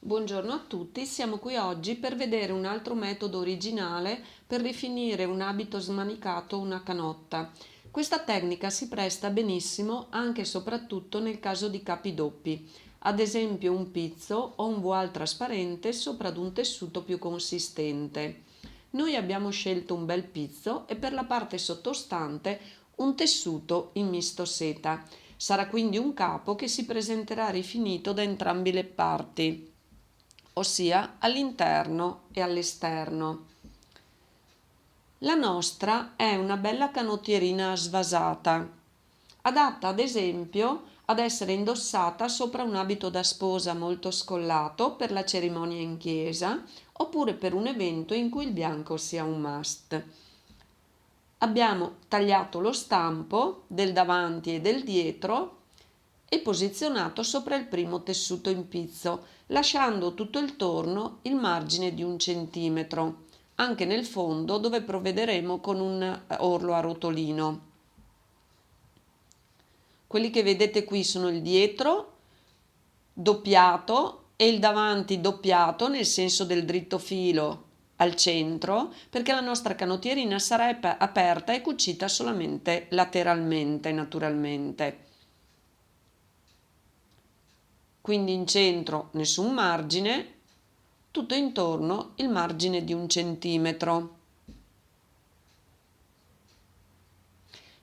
Buongiorno a tutti, siamo qui oggi per vedere un altro metodo originale per rifinire un abito smanicato o una canotta. Questa tecnica si presta benissimo anche e soprattutto nel caso di capi doppi, ad esempio un pizzo o un voile trasparente sopra ad un tessuto più consistente. Noi abbiamo scelto un bel pizzo e per la parte sottostante un tessuto in misto seta. Sarà quindi un capo che si presenterà rifinito da entrambe le parti, ossia all'interno e all'esterno. La nostra è una bella canottierina svasata, adatta ad esempio ad essere indossata sopra un abito da sposa molto scollato per la cerimonia in chiesa oppure per un evento in cui il bianco sia un must. Abbiamo tagliato lo stampo del davanti e del dietro e posizionato sopra il primo tessuto in pizzo, lasciando tutto il torno il margine di 1 centimetro, anche nel fondo dove provvederemo con un orlo a rotolino. Quelli che vedete qui sono il dietro doppiato e il davanti doppiato nel senso del dritto filo al centro, perché la nostra canottierina sarà aperta e cucita solamente lateralmente, naturalmente. Quindi in centro nessun margine, tutto intorno il margine di 1 centimetro.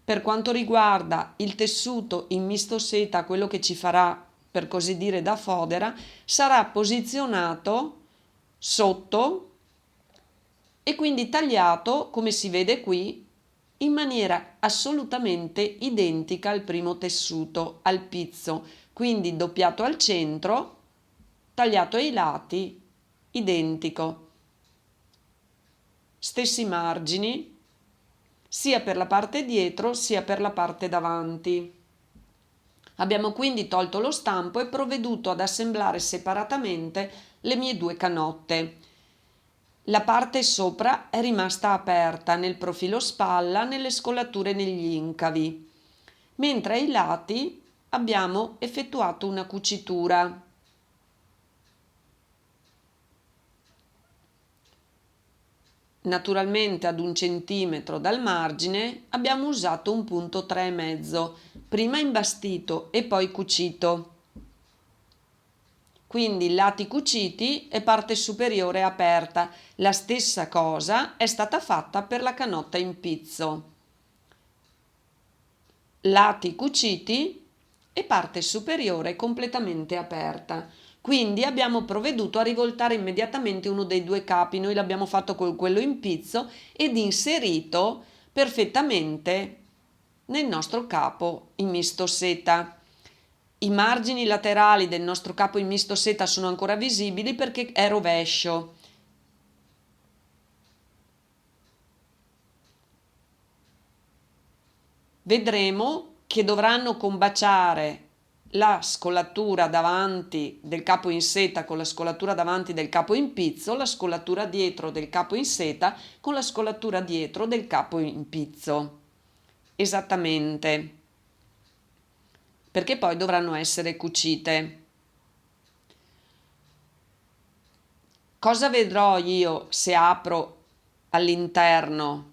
Per quanto riguarda il tessuto in misto seta, quello che ci farà per così dire da fodera, sarà posizionato sotto e quindi tagliato, come si vede qui, in maniera assolutamente identica al primo tessuto, al pizzo, quindi doppiato al centro, tagliato ai lati, identico. Stessi margini, sia per la parte dietro sia per la parte davanti. Abbiamo quindi tolto lo stampo e provveduto ad assemblare separatamente le mie due canotte. La parte sopra è rimasta aperta nel profilo spalla, nelle scollature e negli incavi, mentre ai lati abbiamo effettuato una cucitura. Naturalmente ad 1 centimetro dal margine abbiamo usato un punto 3,5, prima imbastito e poi cucito. Quindi lati cuciti e parte superiore aperta. La stessa cosa è stata fatta per la canotta in pizzo. Lati cuciti e parte superiore completamente aperta. Quindi abbiamo provveduto a rivoltare immediatamente uno dei due capi, noi l'abbiamo fatto con quello in pizzo ed inserito perfettamente nel nostro capo in misto seta. I margini laterali del nostro capo in misto seta sono ancora visibili perché è rovescio. Vedremo che dovranno combaciare la scollatura davanti del capo in seta con la scollatura davanti del capo in pizzo, la scollatura dietro del capo in seta con la scollatura dietro del capo in pizzo. Esattamente, perché poi dovranno essere cucite. Cosa vedrò io se apro all'interno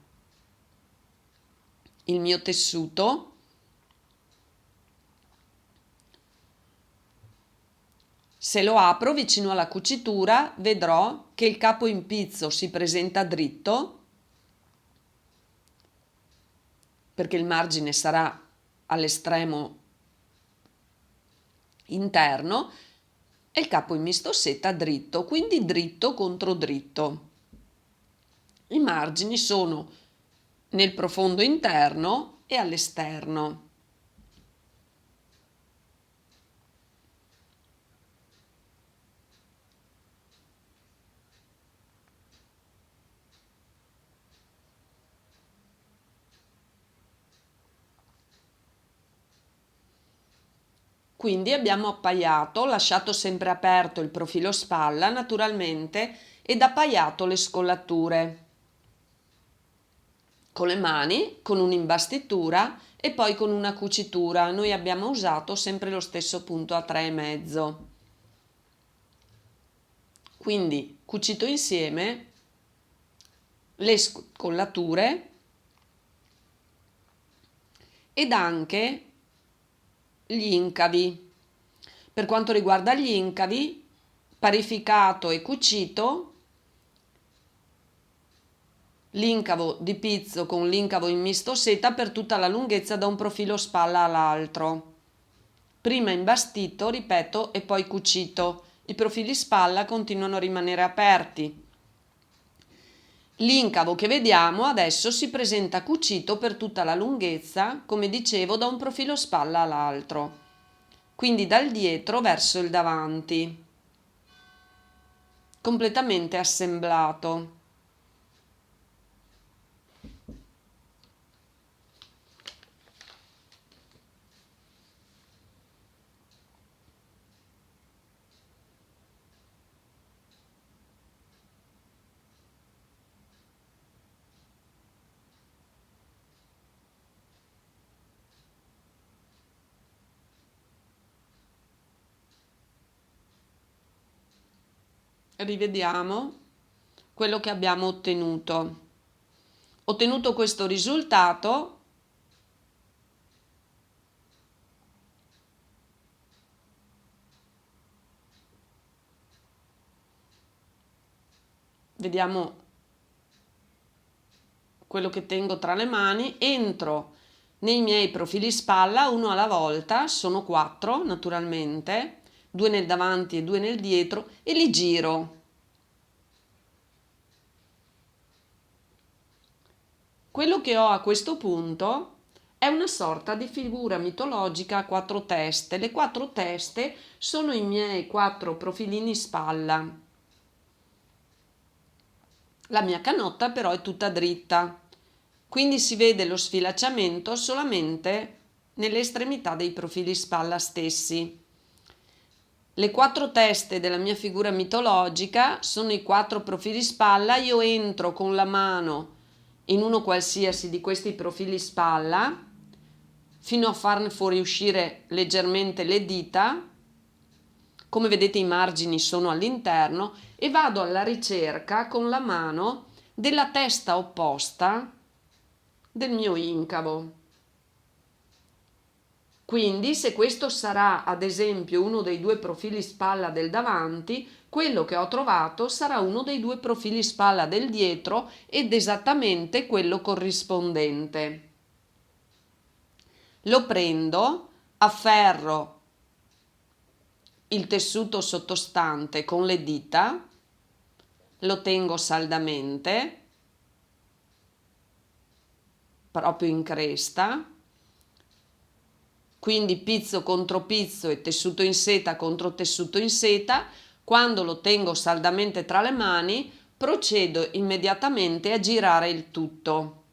il mio tessuto? Se lo apro vicino alla cucitura vedrò che il capo in pizzo si presenta dritto perché il margine sarà all'estremo interno e il capo in misto seta dritto, quindi dritto contro dritto. I margini sono nel profondo interno e all'esterno. Quindi abbiamo appaiato, lasciato sempre aperto il profilo spalla naturalmente ed appaiato le scollature con le mani, con un'imbastitura e poi con una cucitura. Noi abbiamo usato sempre lo stesso punto a 3,5. Quindi cucito insieme le scollature ed anche gli incavi. Per quanto riguarda gli incavi, parificato e cucito, l'incavo di pizzo con l'incavo in misto seta per tutta la lunghezza da un profilo spalla all'altro. Prima imbastito, ripeto, e poi cucito. I profili spalla continuano a rimanere aperti. L'incavo che vediamo adesso si presenta cucito per tutta la lunghezza, come dicevo, da un profilo spalla all'altro, quindi dal dietro verso il davanti, completamente assemblato. Rivediamo quello che abbiamo ottenuto. Ottenuto questo risultato, vediamo quello che tengo tra le mani, entro nei miei profili spalla uno alla volta, sono 4 naturalmente, 2 nel davanti e 2 nel dietro, e li giro. Quello che ho a questo punto è una sorta di figura mitologica a 4 teste. Le 4 teste sono i miei 4 profilini spalla. La mia canotta però è tutta dritta, quindi si vede lo sfilacciamento solamente nelle estremità dei profili spalla stessi. Le 4 teste della mia figura mitologica sono i 4 profili spalla. Io entro con la mano in uno qualsiasi di questi profili spalla fino a farne fuoriuscire leggermente le dita. Come vedete i margini sono all'interno e vado alla ricerca con la mano della testa opposta del mio incavo. Quindi se questo sarà ad esempio uno dei 2 profili spalla del davanti, quello che ho trovato sarà uno dei 2 profili spalla del dietro ed esattamente quello corrispondente. Lo prendo, afferro il tessuto sottostante con le dita, lo tengo saldamente, proprio in cresta, quindi pizzo contro pizzo e tessuto in seta contro tessuto in seta. Quando lo tengo saldamente tra le mani, procedo immediatamente a girare il tutto.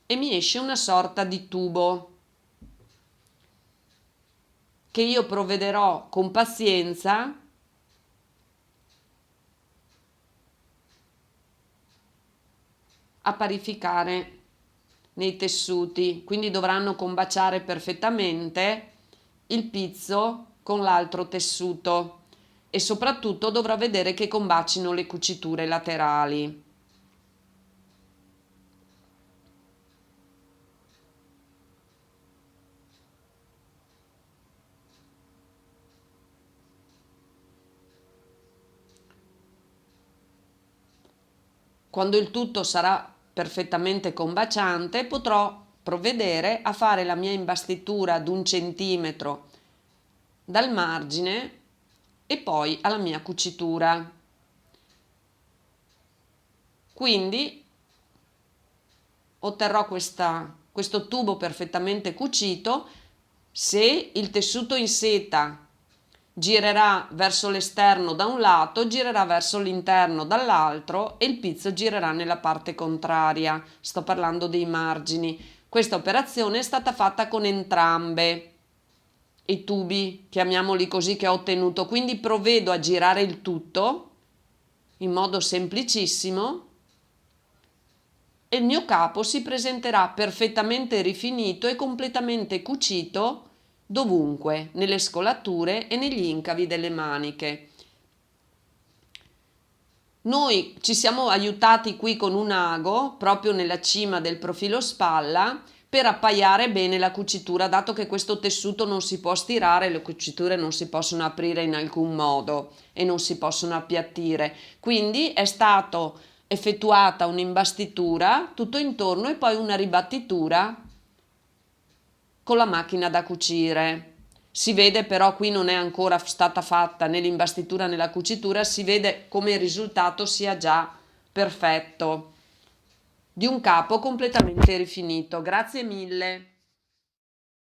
E mi esce una sorta di tubo che io provvederò con pazienza a parificare nei tessuti, quindi dovranno combaciare perfettamente il pizzo con l'altro tessuto e soprattutto dovrà vedere che combacino le cuciture laterali. Quando il tutto sarà perfettamente combaciante, potrò provvedere a fare la mia imbastitura ad 1 centimetro dal margine e poi alla mia cucitura. Quindi otterrò questo tubo perfettamente cucito. Se il tessuto in seta girerà verso l'esterno da un lato, girerà verso l'interno dall'altro e il pizzo girerà nella parte contraria. Sto parlando dei margini. Questa operazione è stata fatta con entrambe i tubi, chiamiamoli così, che ho ottenuto. Quindi provvedo a girare il tutto in modo semplicissimo e il mio capo si presenterà perfettamente rifinito e completamente cucito dovunque, nelle scolature e negli incavi delle maniche. Noi ci siamo aiutati qui con un ago proprio nella cima del profilo spalla per appaiare bene la cucitura, dato che questo tessuto non si può stirare, le cuciture non si possono aprire in alcun modo e non si possono appiattire. Quindi è stato effettuata un'imbastitura tutto intorno e poi una ribattitura con la macchina da cucire. Si vede però qui non è ancora stata fatta né l'imbastitura né la cucitura, si vede come il risultato sia già perfetto di un capo completamente rifinito. Grazie mille.